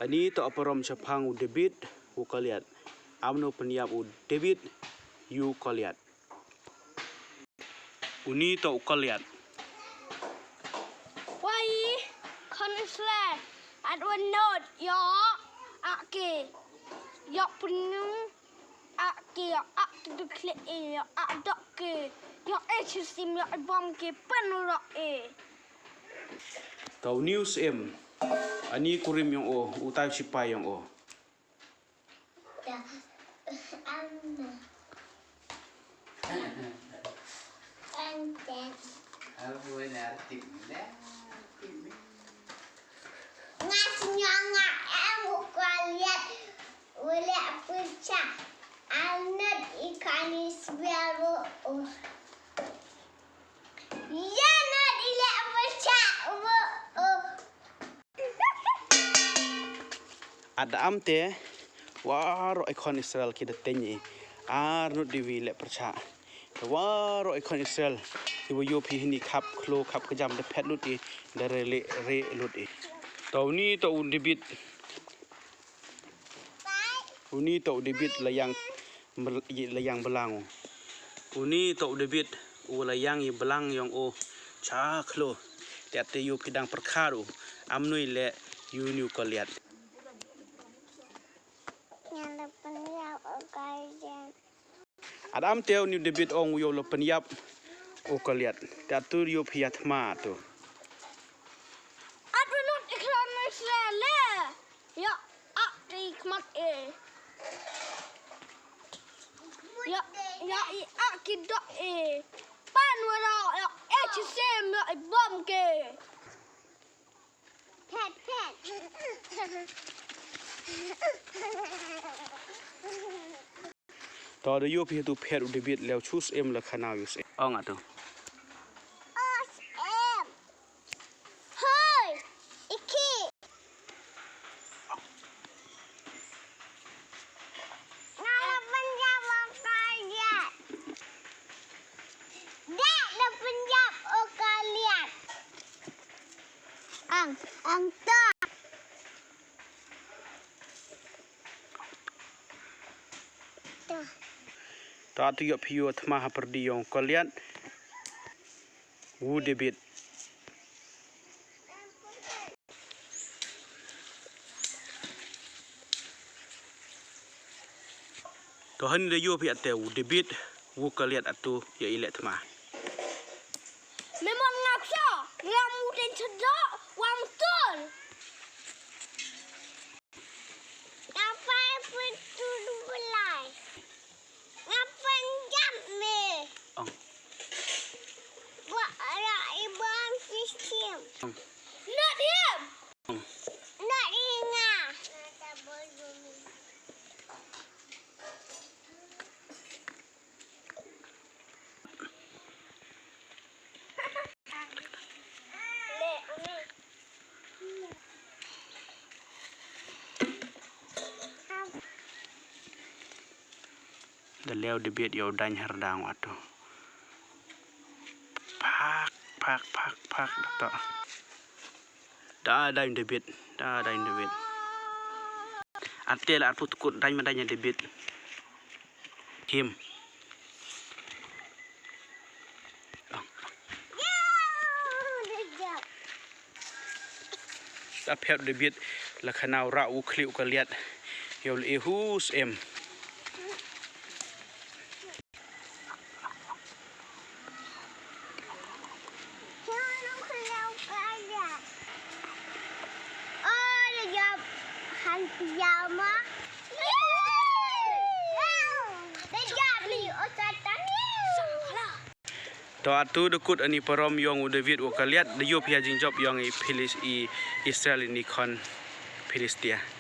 Ani to aparom chapang u Dabid u Goliath. Amno peniap u Dabid u Goliath. Uni to u Goliath. Why? Consled. At one note, yo, aki, yo punung, aki, yo the clip, yo docky, yo HSM, yo bomb ki penurok Tau news em. Ani kurim yang o, utai sipai yang o. Ngasnya ngak aku lihat boleh pecah anak ikan isbiaru ya nak ilek pecah Ada amte waro ikon Israel kita tenyi arno diwi lek perca waro ikon Israel ibu yopi ini kap klo kap kejam de pet luti dari re luti tau ni tau Dabid uni tau Dabid layang belang uni tau Dabid layang i belang yang o cha klo tiate yo pidang perkaru amnui le uni Goliath Adam teo ni Dabid ong yo lo peniap o Goliath datur yo piat ma tu Adrenut iklan Israel ya akti kmat ya akti dok pan wala ya HSM ya bom ke pet Tau yo pi tu pet u Dabid leo chus em la khanau yus ong atu Ang ta ta tu yo pi yo thma ha perdi yong Goliath u Dabid to han de yo pi ate u Dabid u Goliath atu ya ilek thma memang ngaksa ramu den cedak wang tol ngapai putu belai ngapain jam me buat ada ibang sistem nak diam nak ingat tak boleh da leo Dabid yo dany herdang atu pak to da dany Dabid atel at putkut dany madanya Dabid him ta pet Dabid la khanau ra u khliu Goliath yo le hus em to atu dekut ani parom yong u Dabid u Goliath de yo pia jing job yong i Israel ni kon Philistia